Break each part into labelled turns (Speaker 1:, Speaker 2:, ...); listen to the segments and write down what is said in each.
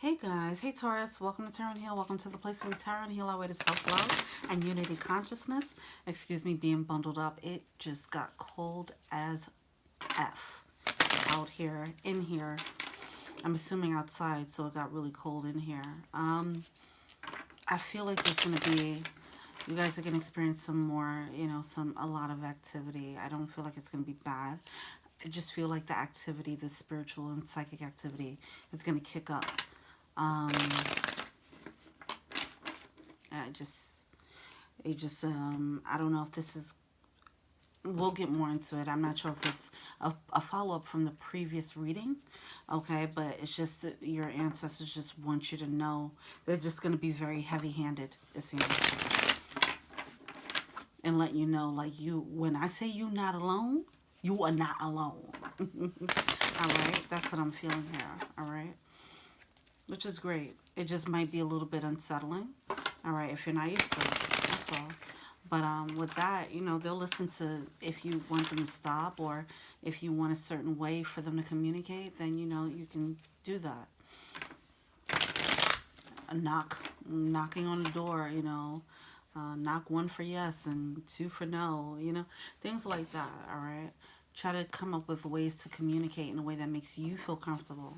Speaker 1: Hey guys, hey Taurus, welcome to Tarot and Heal. Welcome to the place where we tarot and heal our way to self-love and unity consciousness. Excuse me being bundled up. It just got cold as F out here, in here. I'm assuming outside, so it got really cold in here. I feel like there's going to be, you guys are going to experience some more, a lot of activity. I don't feel like it's going to be bad. I just feel like the activity, the spiritual and psychic activity is going to kick up. I don't know if this is, we'll get more into it. I'm not sure if it's a follow-up from the previous reading, okay, but it's just that your ancestors just want you to know they're just going to be very heavy-handed, it seems, and let you know, like, when I say you not alone, you are not alone. All right, that's what I'm feeling here. All right, which is great. It just might be a little bit unsettling, all right, if you're not used to it, that's all. But with that, they'll listen to, if you want them to stop, or if you want a certain way for them to communicate, then, you can do that. Knocking on the door, knock 1 for yes and 2 for no, things like that, all right? Try to come up with ways to communicate in a way that makes you feel comfortable.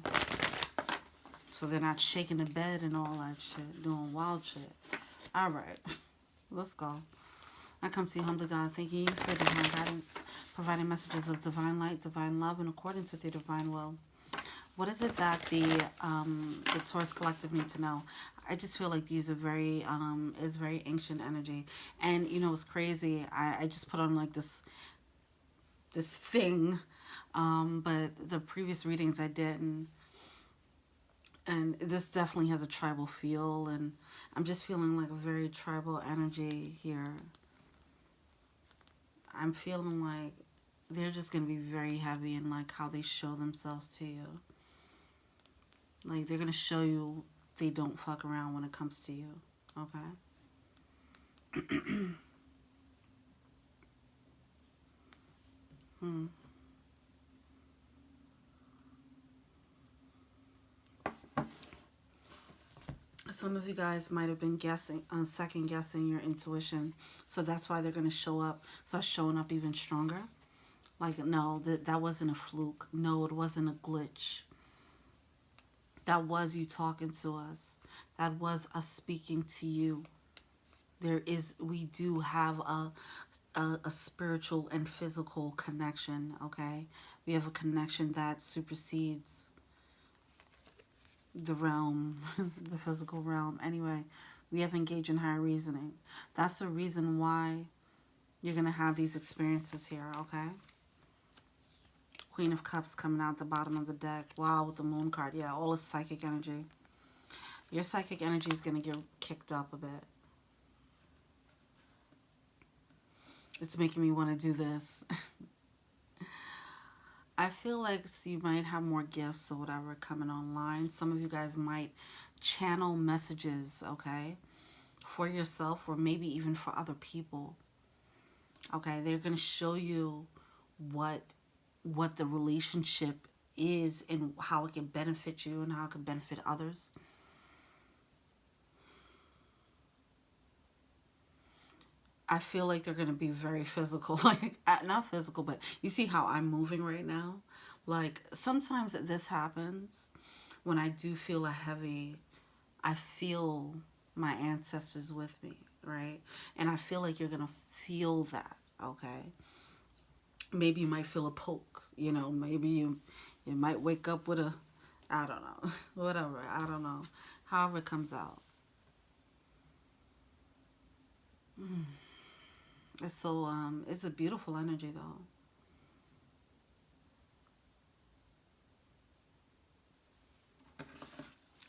Speaker 1: So they're not shaking the bed and all that shit, doing wild shit. All right, let's go. I come to you humbly, God, thanking you for divine guidance, providing messages of divine light, divine love, in accordance with your divine will. What is it that the Taurus Collective need to know? I just feel like these are very, is very ancient energy. And, it's crazy. I just put on, like, this thing, but the previous readings I didn't. And this definitely has a tribal feel, and I'm just feeling like a very tribal energy here. I'm feeling like they're just going to be very heavy in, like, how they show themselves to you. Like, they're going to show you they don't fuck around when it comes to you, okay? Some of you guys might have been guessing, second guessing your intuition, so that's why they're going to start showing up even stronger. Like, no, that wasn't a fluke. No, it wasn't a glitch. That was you talking to us. That was us speaking to you. We do have a spiritual and physical connection, okay? We have a connection that supersedes the realm, the physical realm. Anyway, we have engaged in higher reasoning. That's the reason why you're going to have these experiences here, okay? Queen of Cups coming out the bottom of the deck. Wow, with the Moon card. Yeah, all is psychic energy. Your psychic energy is going to get kicked up a bit. It's making me want to do this. I feel like you might have more gifts or whatever coming online. Some of you guys might channel messages, okay, for yourself or maybe even for other people. Okay, they're going to show you what the relationship is and how it can benefit you and how it can benefit others. I feel like they're going to be very physical, like, not physical, but you see how I'm moving right now? Like, sometimes this happens when I do feel I feel my ancestors with me, right? And I feel like you're going to feel that, okay? Maybe you might feel a poke, maybe you might wake up with a, I don't know, whatever, I don't know, however it comes out. It's so, it's a beautiful energy, though.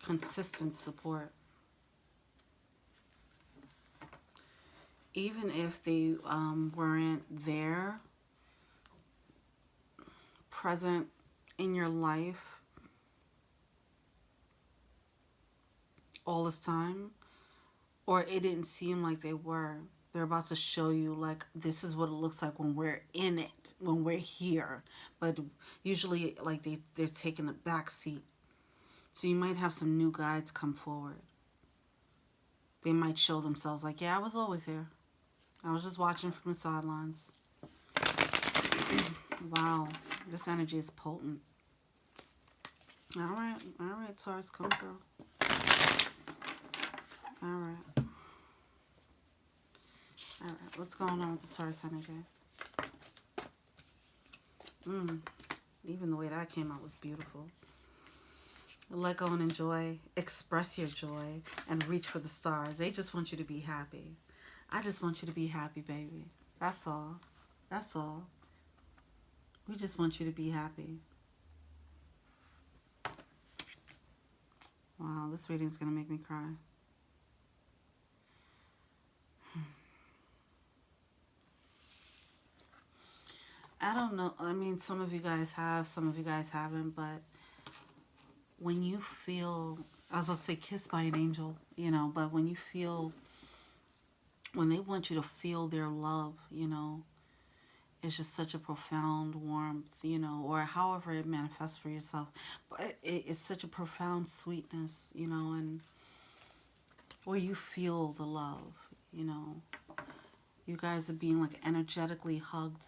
Speaker 1: Consistent support. Even if they weren't there, present in your life all this time, or it didn't seem like they were, they're about to show you, like, this is what it looks like when we're in it, when we're here. But usually, like, they're taking a back seat. So you might have some new guides come forward. They might show themselves like, yeah, I was always here. I was just watching from the sidelines. Wow, this energy is potent. All right, Taurus, come through. All right, what's going on with the Taurus energy? Even the way that came out was beautiful. Let go and enjoy. Express your joy and reach for the stars. They just want you to be happy. I just want you to be happy, baby. That's all. That's all. We just want you to be happy. Wow, this reading is going to make me cry. I don't know. I mean, some of you guys have, some of you guys haven't, but when you feel, I was about to say kissed by an angel, you know, but when you feel, when they want you to feel their love, you know, it's just such a profound warmth, you know, or however it manifests for yourself. But it's such a profound sweetness, you know, and where you feel the love, you know. You guys are being like energetically hugged.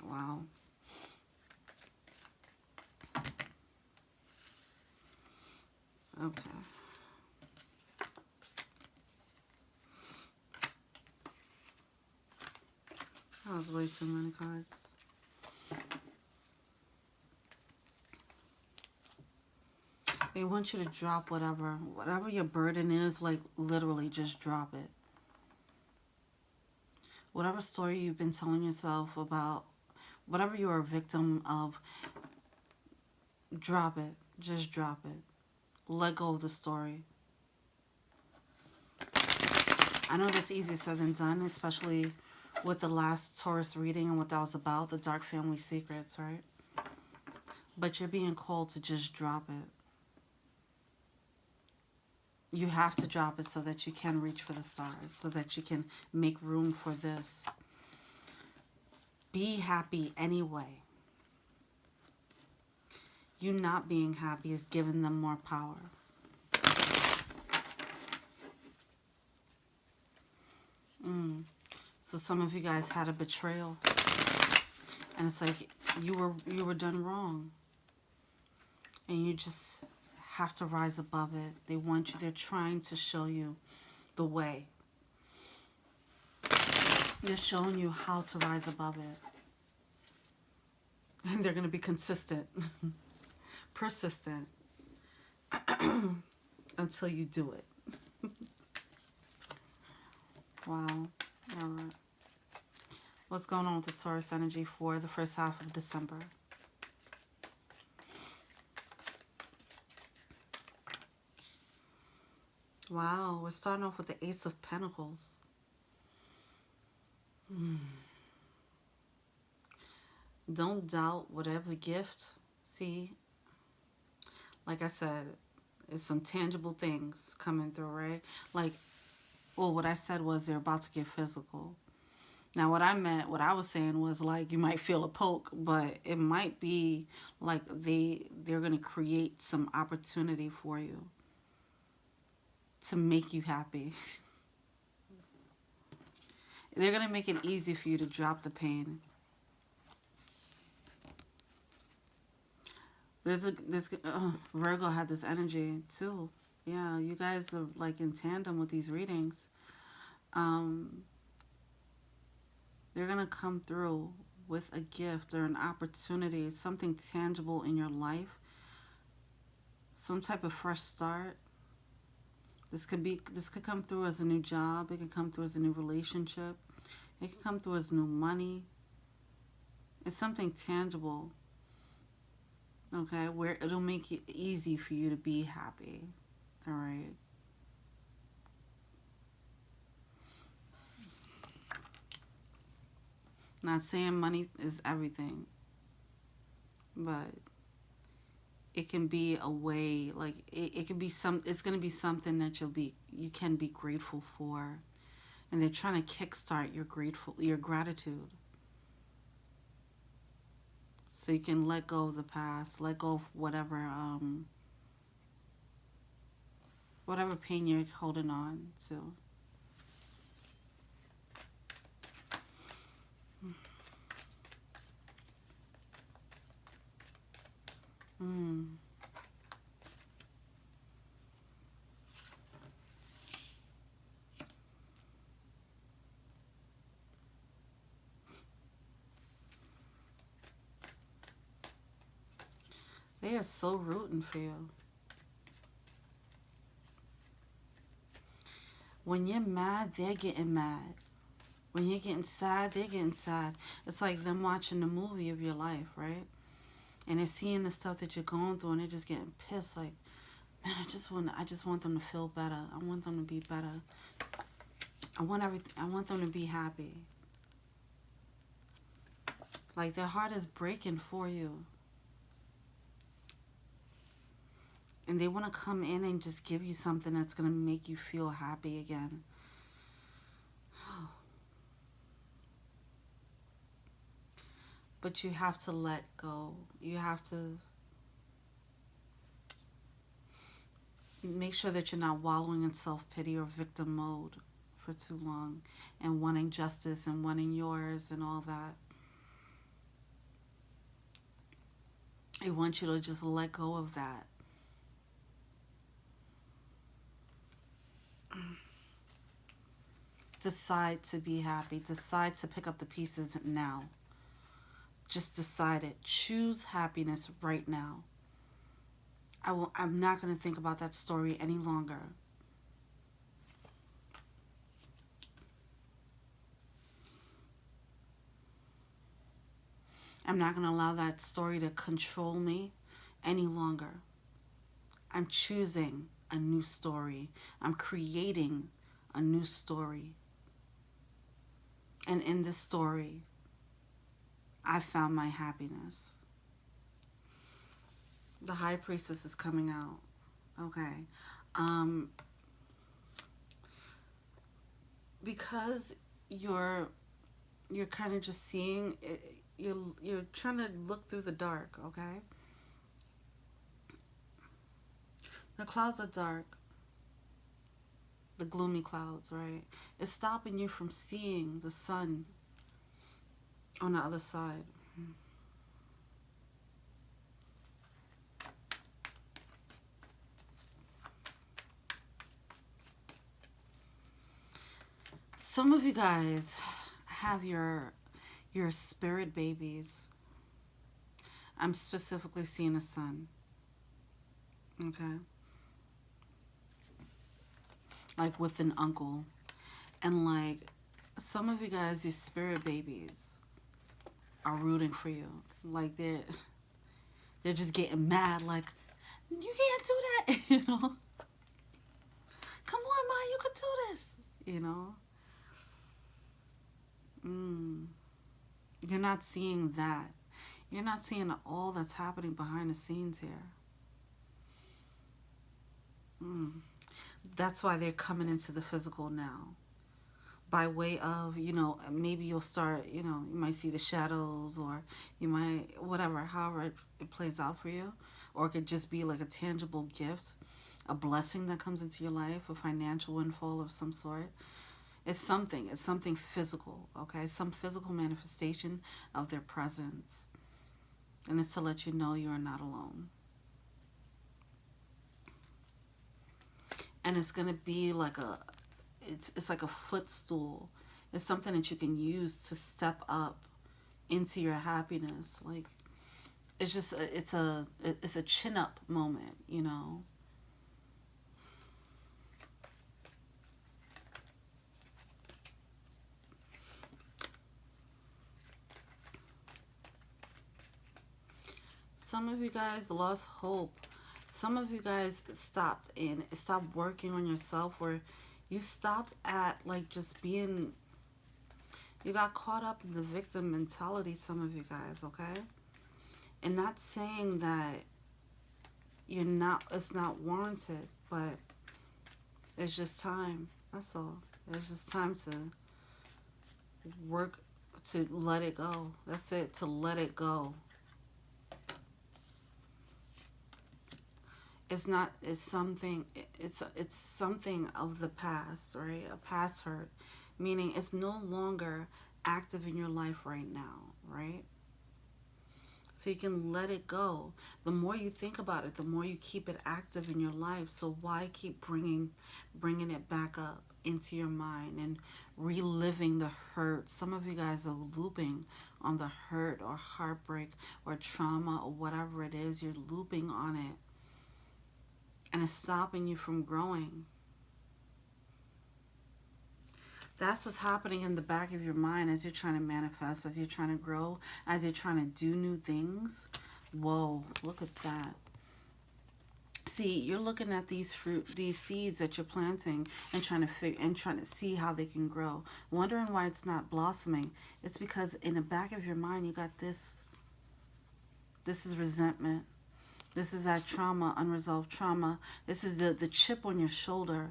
Speaker 1: Wow. Okay. That was way too many cards. They want you to drop whatever your burden is, like literally just drop it. Whatever story you've been telling yourself about, whatever you're a victim of, drop it. Just drop it. Let go of the story. I know that's easier said than done, especially with the last Taurus reading and what that was about, the dark family secrets, right? But you're being called to just drop it. You have to drop it so that you can reach for the stars, so that you can make room for this. Be happy anyway. You not being happy is giving them more power. So some of you guys had a betrayal. And it's like you were done wrong. And you just have to rise above it. They want you, they're trying to show you the way. They're showing you how to rise above it. And they're going to be consistent, persistent, until you do it. Wow. All right. What's going on with the Taurus energy for the first half of December? Wow, we're starting off with the Ace of Pentacles. Don't doubt whatever gift. See, like I said, it's some tangible things coming through, right? Like, well, what I said was they're about to get physical. Now, what I was saying was like you might feel a poke, but it might be like they're going to create some opportunity for you to make you happy. They're going to make it easy for you to drop the pain. Virgo had this energy too. Yeah, you guys are like in tandem with these readings. They're going to come through with a gift or an opportunity, something tangible in your life, some type of fresh start. This could come through as a new job. It could come through as a new relationship. It could come through as new money. It's something tangible, okay, where it'll make it easy for you to be happy, all right? Not saying money is everything, but it can be a way, like it can be it's going to be something that you can be grateful for, and they're trying to kickstart your gratitude. So you can let go of the past, let go of whatever pain you're holding on to. Mm. They are so rooting for you. When you're mad, they're getting mad. When you're getting sad, they're getting sad. It's like them watching the movie of your life, right? And they're seeing the stuff that you're going through, and they're just getting pissed. Like, man, I just want them to feel better. I want them to be better. I want everything. I want them to be happy. Like, their heart is breaking for you. And they want to come in and just give you something that's going to make you feel happy again. But you have to let go. You have to make sure that you're not wallowing in self-pity or victim mode for too long and wanting justice and wanting yours and all that. I want you to just let go of that. Decide to be happy. Decide to pick up the pieces now. Just decide it. Choose happiness right now. I'm not going to think about that story any longer. I'm not going to allow that story to control me any longer. I'm choosing a new story. I'm creating a new story. And in this story, I found my happiness. The High Priestess is coming out. Okay. Because you're kind of just seeing it, you're trying to look through the dark, okay? The clouds are dark. The gloomy clouds, right? It's stopping you from seeing the sun on the other side. Some of you guys have your spirit babies. I'm specifically seeing a son. Okay? Like with an uncle. And like some of you guys, your spirit babies are rooting for you. Like they're just getting mad, like, you can't do that, you know? Come on, Ma, you can do this, you know? You're not seeing that. You're not seeing all that's happening behind the scenes here. That's why they're coming into the physical now. By way of, you know, maybe you'll start, you know, you might see the shadows, or you might, whatever, however it plays out for you. Or it could just be like a tangible gift, a blessing that comes into your life, a financial windfall of some sort. It's something physical, okay? Some physical manifestation of their presence. And it's to let you know you are not alone. And it's going to be like it's like a footstool. It's something that you can use to step up into your happiness. Like, it's just, it's a chin up moment, you know? Some of you guys lost hope. Some of you guys stopped working on yourself, where you stopped at like just being, you got caught up in the victim mentality, some of you guys, okay? And not saying that it's not warranted, but it's just time. That's all. It's just time to work, to let it go. That's it, to let it go. It's not, it's something of the past, right? A past hurt, meaning it's no longer active in your life right now, right? So you can let it go. The more you think about it, the more you keep it active in your life. So why keep bringing it back up into your mind and reliving the hurt? Some of you guys are looping on the hurt or heartbreak or trauma or whatever it is. You're looping on it, and it's stopping you from growing. That's what's happening in the back of your mind as you're trying to manifest, as you're trying to grow, as you're trying to do new things. Whoa, look at that. See, you're looking at these seeds that you're planting and trying to see how they can grow. Wondering why it's not blossoming. It's because in the back of your mind you got this. This is resentment. This is that trauma, unresolved trauma. This is the chip on your shoulder.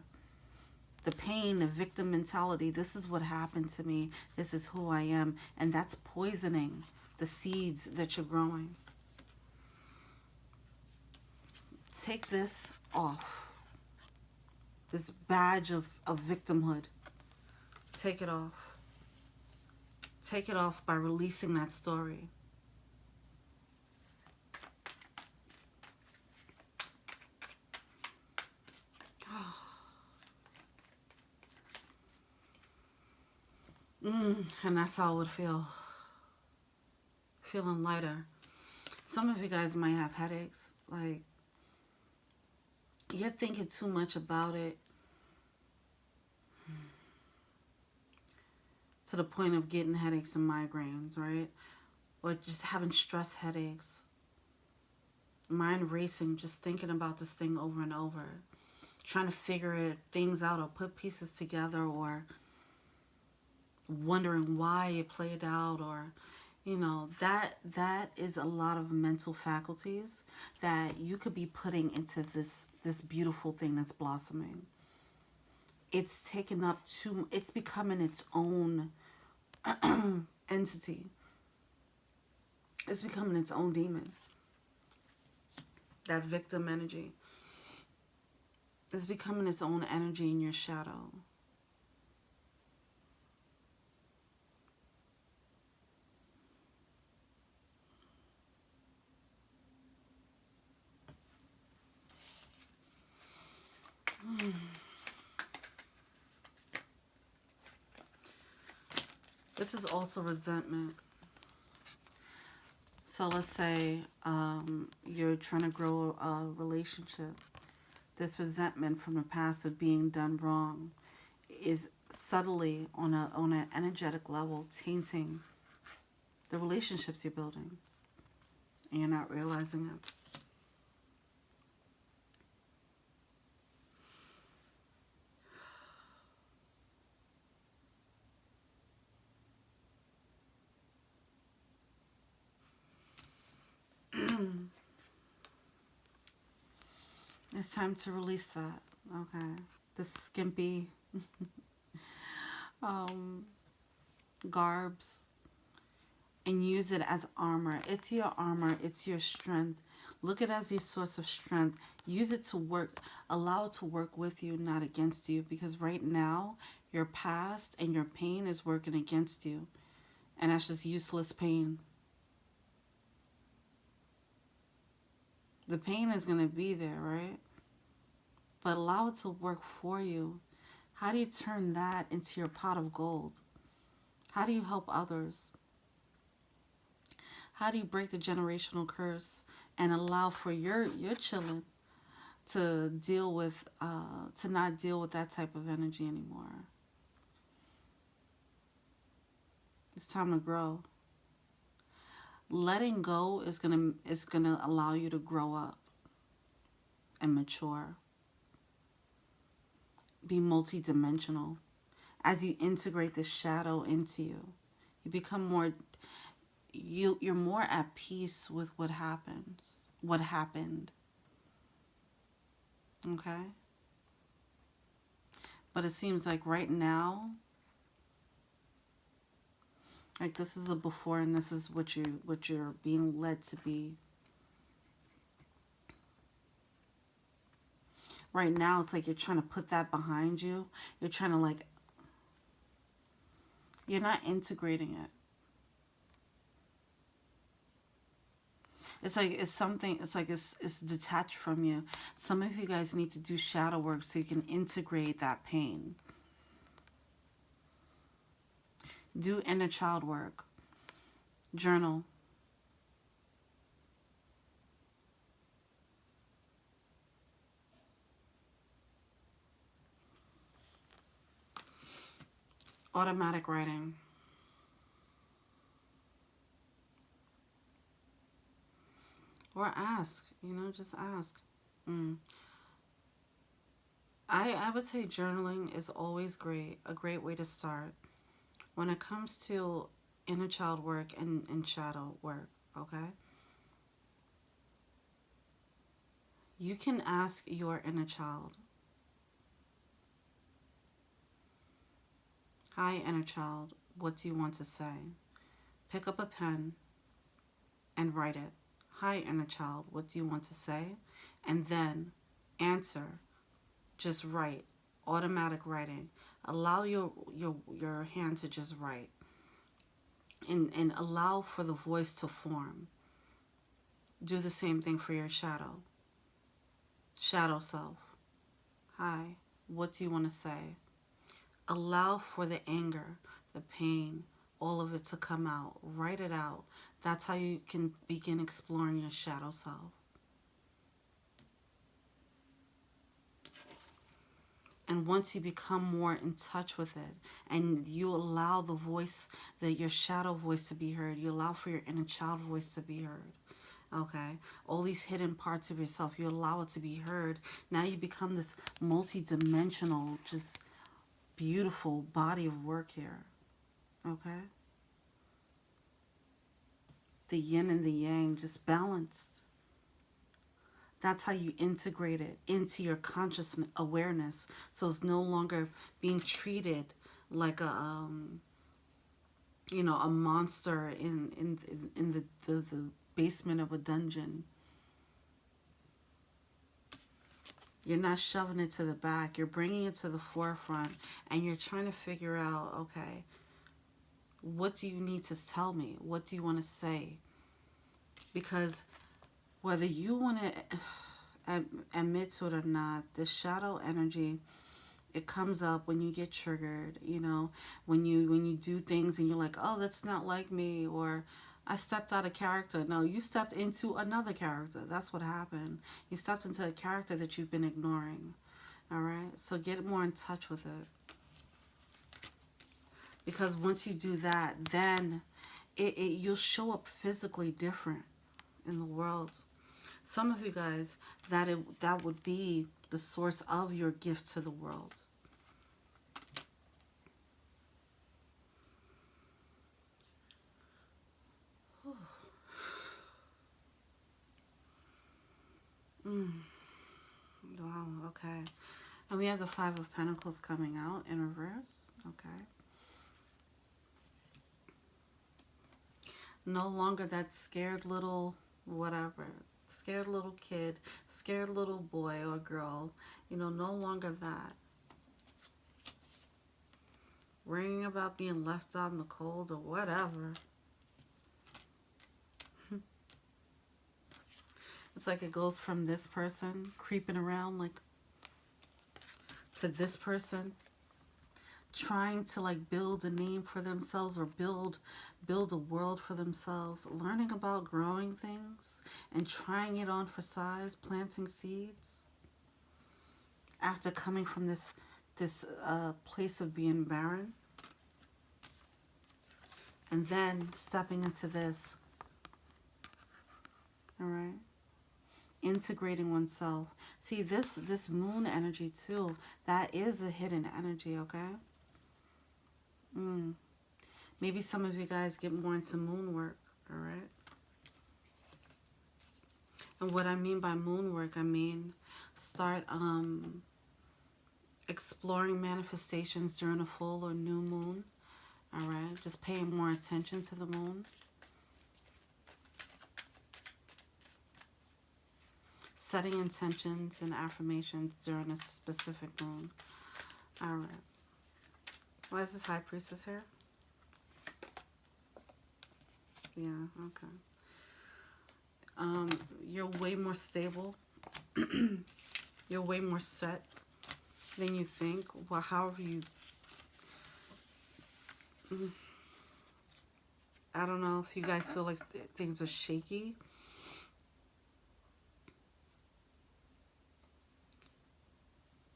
Speaker 1: The pain, the victim mentality. This is what happened to me. This is who I am. And that's poisoning the seeds that you're growing. Take this off. This badge of victimhood. Take it off. Take it off by releasing that story. And that's how it would feel. Feeling lighter. Some of you guys might have headaches. Like, you're thinking too much about it to the point of getting headaches and migraines, right? Or just having stress headaches. Mind racing, just thinking about this thing over and over. Trying to figure things out or put pieces together, or wondering why it played out, or that is a lot of mental faculties that you could be putting into this beautiful thing that's blossoming. It's taken up it's becoming its own entity. It's becoming its own demon. That victim energy is becoming its own energy in your shadow. This is also resentment. So let's say you're trying to grow a relationship. This resentment from the past of being done wrong is subtly on an energetic level tainting the relationships you're building, and you're not realizing it. It's time to release that. Okay. This skimpy garbs, and use it as armor. It's your armor. It's your strength. Look at it as your source of strength. Use it to work. Allow it to work with you, not against you. Because right now, your past and your pain is working against you. And that's just useless pain. The pain is going to be there, right? But allow it to work for you. How do you turn that into your pot of gold? How do you help others? How do you break the generational curse and allow for your children to deal with, to not deal with that type of energy anymore? It's time to grow. Letting go is gonna allow you to grow up and mature. Be multidimensional. As you integrate this shadow into you, you become more. You're more at peace with what happened. Okay. But it seems like right now, like this is a before and this is what you're being led to be. Right now, it's like you're trying to put that behind you. You're trying to like, you're not integrating it. It's like it's something, it's like it's detached from you. Some of you guys need to do shadow work so you can integrate that pain. Do inner child work. Journal. Automatic writing. Or ask, you know, just ask. I would say journaling is always great, a great way to start. When it comes to inner child work and shadow work, okay? You can ask your inner child, hi, inner child, what do you want to say? Pick up a pen and write it. Hi, inner child, what do you want to say? And then answer. Just write. Automatic writing. Allow your hand to just write. And allow for the voice to form. Do the same thing for your shadow. Shadow self. Hi, what do you want to say? Allow for the anger, the pain, all of it to come out. Write it out. That's how you can begin exploring your shadow self. And once you become more in touch with it and you allow the voice, your shadow voice to be heard, you allow for your inner child voice to be heard. Okay, all these hidden parts of yourself, you allow it to be heard. Now you become this multi-dimensional, just beautiful body of work here. Okay, the yin and the yang, just balanced. That's how you integrate it into your conscious awareness, so it's no longer being treated like a you know, a monster in the basement of a dungeon. You're not shoving it to the back. You're bringing it to the forefront, and you're trying to figure out, okay, what do you need to tell me? What do you want to say? Because whether you want to admit to it or not, the shadow energy, it comes up when you get triggered, you know, when you do things and you're like, oh, that's not like me, or I stepped out of character. No, you stepped into another character. That's what happened. You stepped into a character that you've been ignoring. All right? So get more in touch with it. Because once you do that, then you'll show up physically different in the world. Some of you guys, that would be the source of your gift to the world. Wow, okay. And we have the Five of Pentacles coming out in reverse. Okay. No longer that scared little whatever. Scared little kid, scared little boy or girl. You know, no longer that. Worrying about being left out in the cold or whatever. It's like it goes from this person creeping around like to this person trying to like build a name for themselves or build a world for themselves, learning about growing things and trying it on for size, planting seeds after coming from this place of being barren, and then stepping into this. All right, integrating oneself. See, this moon energy too, that is a hidden energy. Okay. Maybe some of you guys get more into moon work. All right. And what I mean by moon work, I mean start exploring manifestations during a full or new moon. All right. Just paying more attention to the moon. setting intentions and affirmations during a specific moon. All right. Why is this High Priestess here? Yeah, okay. You're way more stable. You're way more set than you think. Well, however you... I don't know if you guys feel like things are shaky.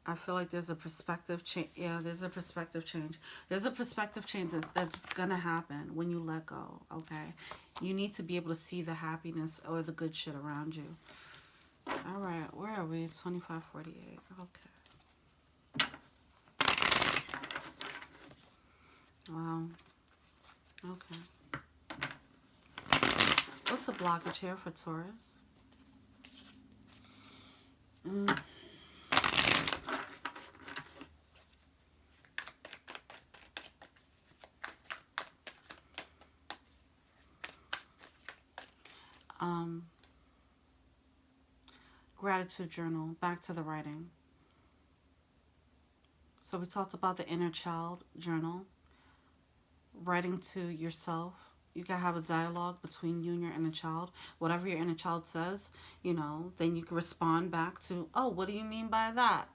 Speaker 1: I feel like there's a perspective change. Yeah, there's a perspective change. There's a perspective change that's going to happen when you let go, okay? You need to be able to see the happiness or the good shit around you. All right, where are we? 2548. Okay. Wow. Okay. What's the blockage here for Taurus? Gratitude journal. Back to the writing. So we talked about the inner child journal. Writing to yourself. You can have a dialogue between you and your inner child. Whatever your inner child says, you know, then you can respond back to, oh, what do you mean by that?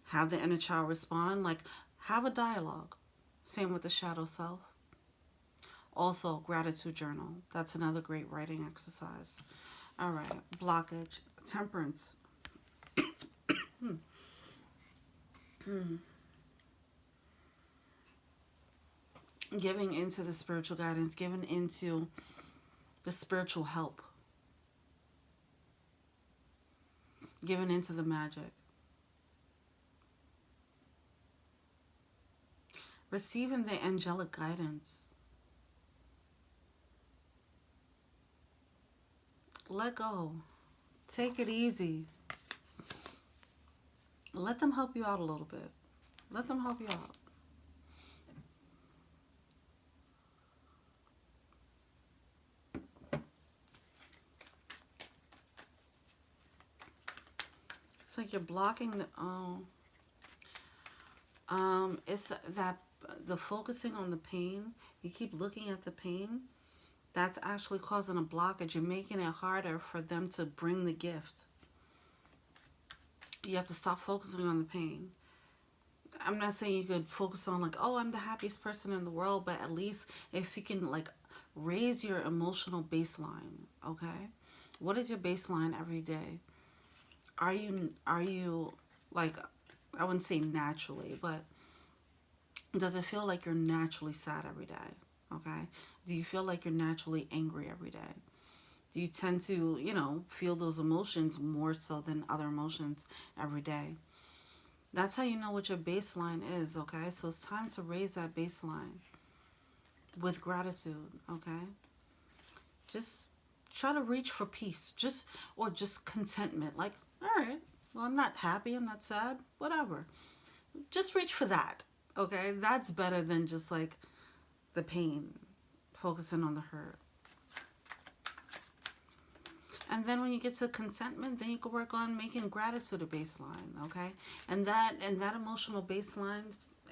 Speaker 1: Have the inner child respond. Like, have a dialogue. Same with the shadow self. Also, gratitude journal. That's another great writing exercise. All right. Blockage. Temperance. Giving into the spiritual guidance. Giving into the spiritual help. Giving into the magic. Receiving the angelic guidance. Let go. Take it easy. Let them help you out a little bit. Let them help you out. It's like you're blocking the... it's that the focusing on the pain. You keep looking at the pain. That's actually causing a blockage. You're making it harder for them to bring the gift. You have to stop focusing on the pain. I'm not saying you could focus on like, oh, I'm the happiest person in the world, but at least if you can like raise your emotional baseline, okay? What is your baseline every day? Are you like, I wouldn't say naturally, but does it feel like you're naturally sad every day? Okay? Do you feel like you're naturally angry every day? Do you tend to, you know, feel those emotions more so than other emotions every day? That's how you know what your baseline is, okay? So it's time to raise that baseline with gratitude, okay? Just try to reach for peace, or just contentment. Like, all right, well, I'm not happy, I'm not sad, whatever. Just reach for that, okay? That's better than just like the pain, focusing on the hurt. And then when you get to contentment, then you can work on making gratitude a baseline, okay? And that emotional baseline,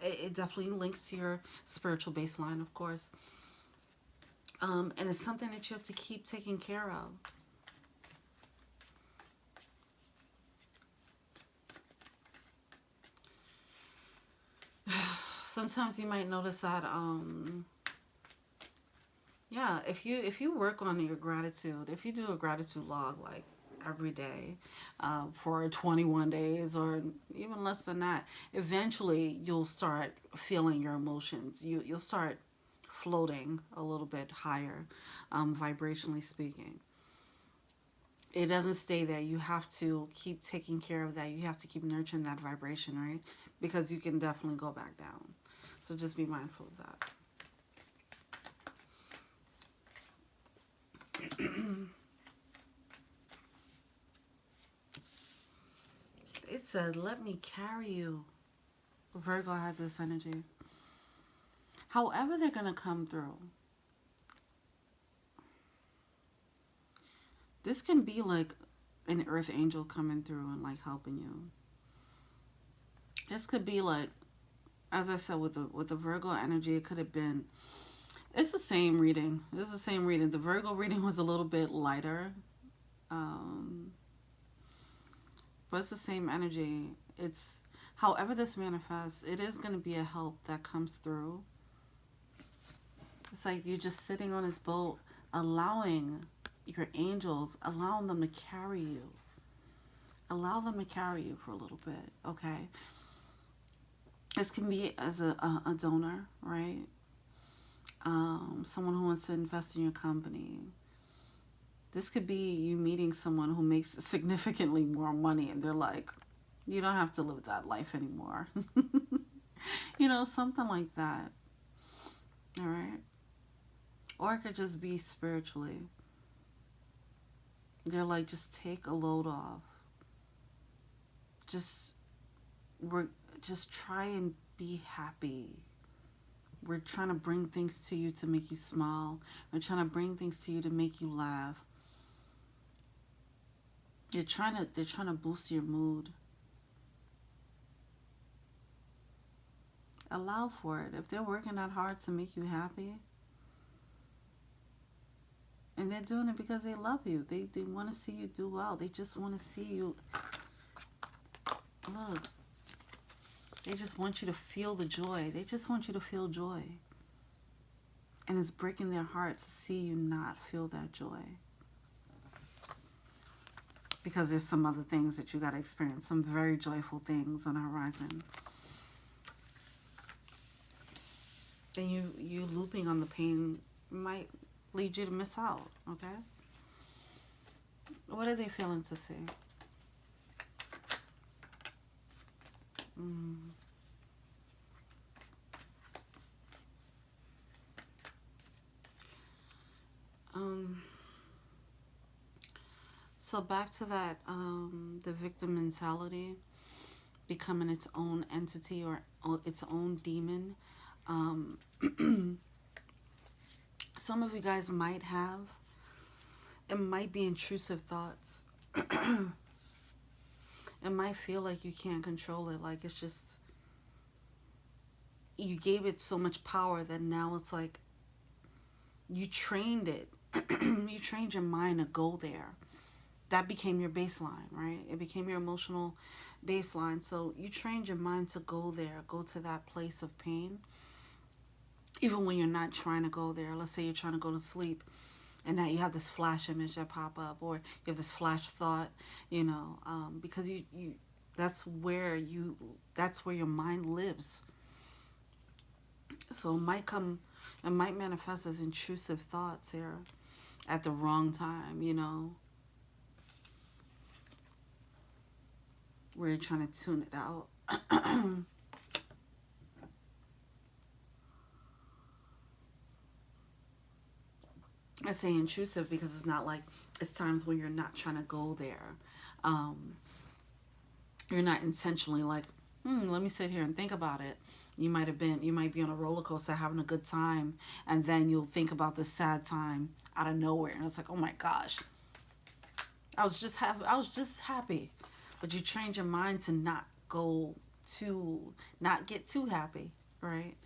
Speaker 1: it definitely links to your spiritual baseline, of course. And it's something that you have to keep taking care of. Sometimes you might notice that, yeah, if you work on your gratitude, if you do a gratitude log like every day for 21 days or even less than that, eventually you'll start feeling your emotions. You'll start floating a little bit higher, vibrationally speaking. It doesn't stay there. You have to keep taking care of that. You have to keep nurturing that vibration, right? Because you can definitely go back down. So just be mindful of that. It said, let me carry you. Virgo had this energy. However they're going to come through. This can be like an earth angel coming through and like helping you. This could be like, as I said, with the Virgo energy, it could have been. It's the same reading. It's the same reading. The Virgo reading was a little bit lighter, but it's the same energy. It's however this manifests. It is going to be a help that comes through. It's like you're just sitting on this boat, allowing your angels, allowing them to carry you. Allow them to carry you for a little bit, okay? This can be as a donor, right? Someone who wants to invest in your company. This could be you meeting someone who makes significantly more money and they're like, you don't have to live that life anymore. You know, something like that. All right? Or it could just be spiritually. They're like, just take a load off. Just try and be happy. We're trying to bring things to you to make you smile. We're trying to bring things to you to make you laugh. They're trying to boost your mood. Allow for it. If they're working that hard to make you happy, and they're doing it because they love you. They want to see you do well. They just want to see you. Look. They just want you to feel the joy. They just want you to feel joy. And it's breaking their hearts to see you not feel that joy. Because there's some other things that you got to experience. Some very joyful things on the horizon. Then you looping on the pain might lead you to miss out, okay? What are they feeling to see? So back to that, the victim mentality, becoming its own entity or its own demon. Some of you guys might have, it might be intrusive thoughts. It might feel like you can't control it, like it's just, you gave it so much power that now it's like, you trained it. You trained your mind to go there. That became your baseline, right? It became your emotional baseline. So you trained your mind to go there, go to that place of pain. Even when you're not trying to go there. Let's say you're trying to go to sleep and now you have this flash image that pop up, or you have this flash thought, you know, because you that's where your mind lives. So it might manifest as intrusive thoughts here at the wrong time, you know, where you're trying to tune it out. I say intrusive because it's not like, it's times when you're not trying to go there. You're not intentionally like, let me sit here and think about it. You might be on a roller coaster having a good time, and then you'll think about this sad time out of nowhere, and it's like, oh my gosh, I was just happy, but you trained your mind to not get too happy, right?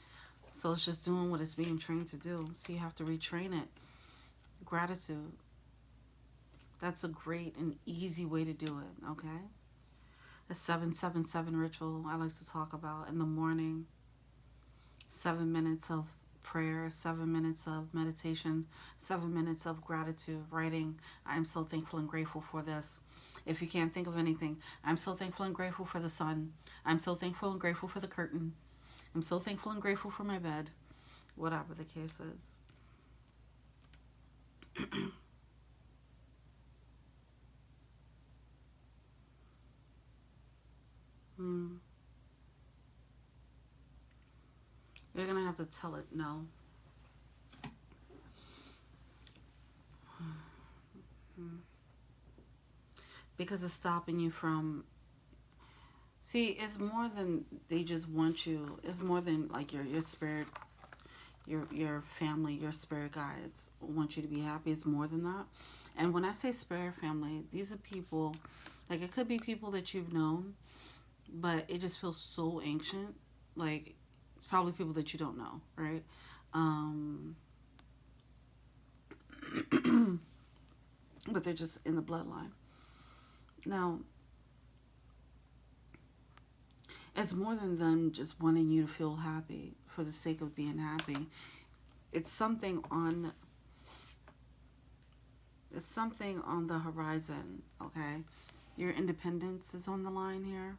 Speaker 1: So it's just doing what it's being trained to do. So you have to retrain it. Gratitude. That's a great and easy way to do it, okay? The 777 ritual I like to talk about in the morning. 7 minutes of prayer, 7 minutes of meditation, 7 minutes of gratitude, writing, I am so thankful and grateful for this. If you can't think of anything, I'm so thankful and grateful for the sun. I'm so thankful and grateful for the curtain. I'm so thankful and grateful for my bed. Whatever the case is. You're going to have to tell it no. Because it's stopping you from... See, it's more than they just want you. It's more than like your spirit, your family, your spirit guides want you to be happy. It's more than that. And when I say spirit family, these are people, like it could be people that you've known, but it just feels so ancient. Like it's probably people that you don't know, right? Um, but they're just in the bloodline. Now, it's more than them just wanting you to feel happy for the sake of being happy. It's something on the horizon, okay? Your independence is on the line here.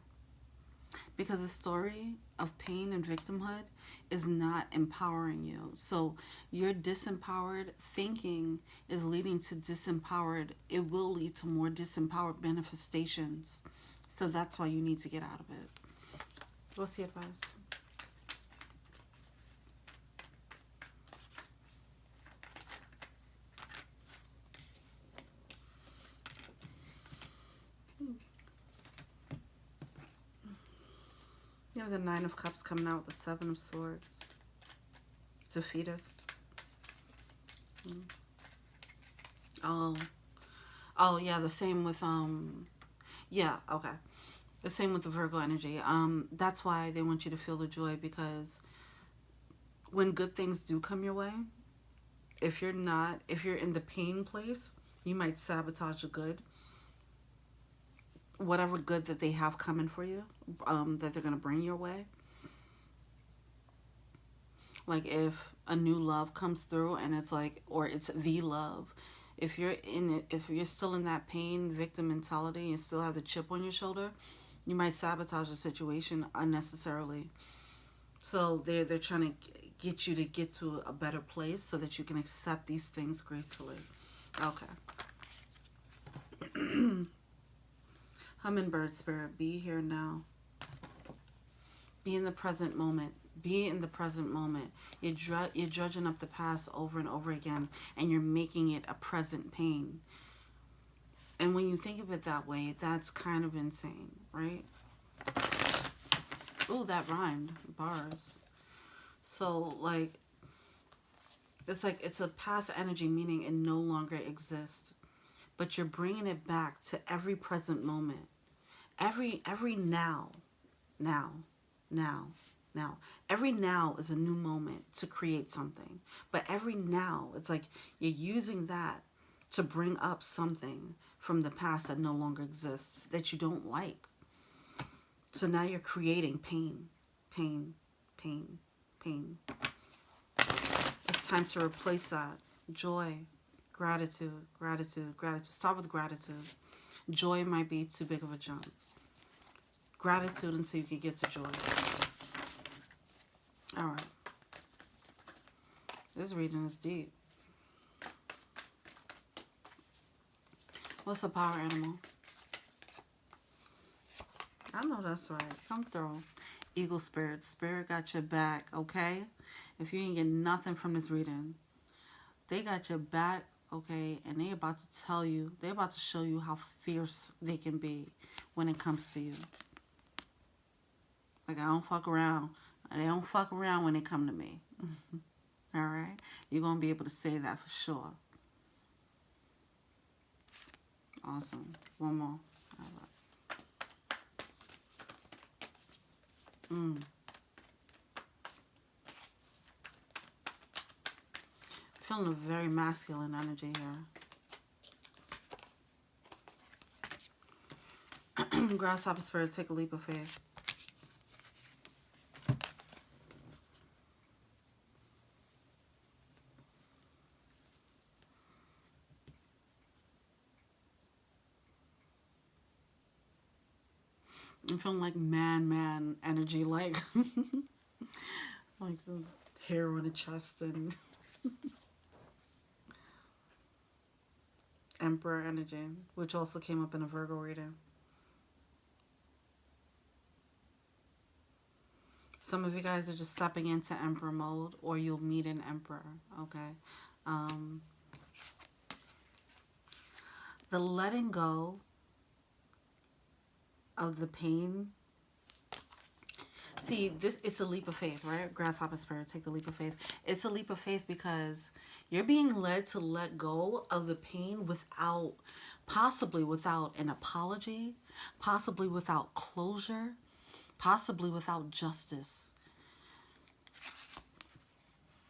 Speaker 1: Because the story of pain and victimhood is not empowering you. So your disempowered thinking is leading to disempowered, it will lead to more disempowered manifestations. So that's why you need to get out of it. What's the advice? You have the Nine of Cups coming out with the Seven of Swords. Defeatist. Oh yeah, the same with yeah, okay. The same with the Virgo energy. That's why they want you to feel the joy, because when good things do come your way, if you're in the pain place, you might sabotage the good. Whatever good that they have coming for you, that they're going to bring your way. Like if a new love comes through and it's like, or it's the love, if you're in it, if you're still in that pain victim mentality and you still have the chip on your shoulder, you might sabotage the situation unnecessarily. So they're trying to get you to get to a better place so that you can accept these things gracefully. Okay. Hummingbird spirit, be here now. Be in the present moment. Be in the present moment. You're drudging up the past over and over again, and you're making it a present pain. And when you think of it that way, that's kind of insane, right? Ooh, that rhymed. Bars. So, it's a past energy, meaning it no longer exists. But you're bringing it back to every present moment. Every now. Every now is a new moment to create something. But every now, it's like you're using that to bring up something from the past that no longer exists, that you don't like. So now you're creating pain. It's time to replace that. Joy, gratitude. Start with gratitude. Joy might be too big of a jump. Gratitude until you can get to joy. All right. This reading is deep. What's a power animal? I know that's right. Come through. Eagle spirit. Spirit got your back, okay? If you ain't get nothing from this reading, they got your back, okay? And they about to tell you, they about to show you how fierce they can be when it comes to you. Like, I don't fuck around. They don't fuck around when they come to me. All right? You're going to be able to say that for sure. Awesome. One more. All right. Feeling a very masculine energy here. Grasshopper spirit, take a leap of faith. I'm feeling like man energy, like like the hair on the chest and Emperor energy, which also came up in a Virgo reading. Some of you guys are just stepping into Emperor mode, or you'll meet an Emperor, okay? The letting go of the pain. See, this, it's a leap of faith, right? Grasshopper spirit, take the leap of faith. It's a leap of faith because you're being led to let go of the pain without, possibly without an apology, possibly without closure, possibly without justice.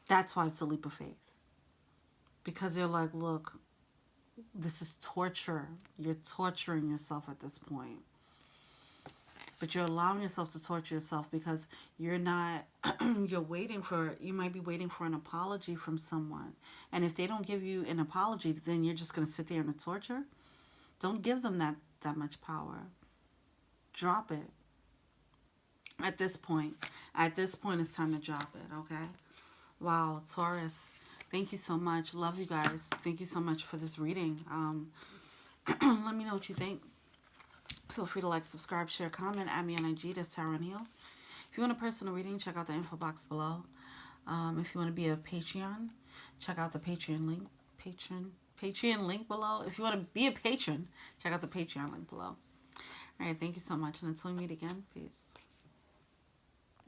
Speaker 1: That's why it's a leap of faith. Because they're like, look, this is torture. You're torturing yourself at this point. But you're allowing yourself to torture yourself because you're not, you might be waiting for an apology from someone. And if they don't give you an apology, then you're just going to sit there in the torture. Don't give them that much power. Drop it. At this point, it's time to drop it, okay? Wow, Taurus, thank you so much. Love you guys. Thank you so much for this reading. Let me know what you think. Feel free to like, subscribe, share, comment, add me on IG, that's Tarot and Heal. If you want a personal reading, check out the info box below. If you want to be a Patreon, check out the Patreon link. Patreon link below. If you want to be a patron, check out the Patreon link below. All right, thank you so much. And until we meet again, peace.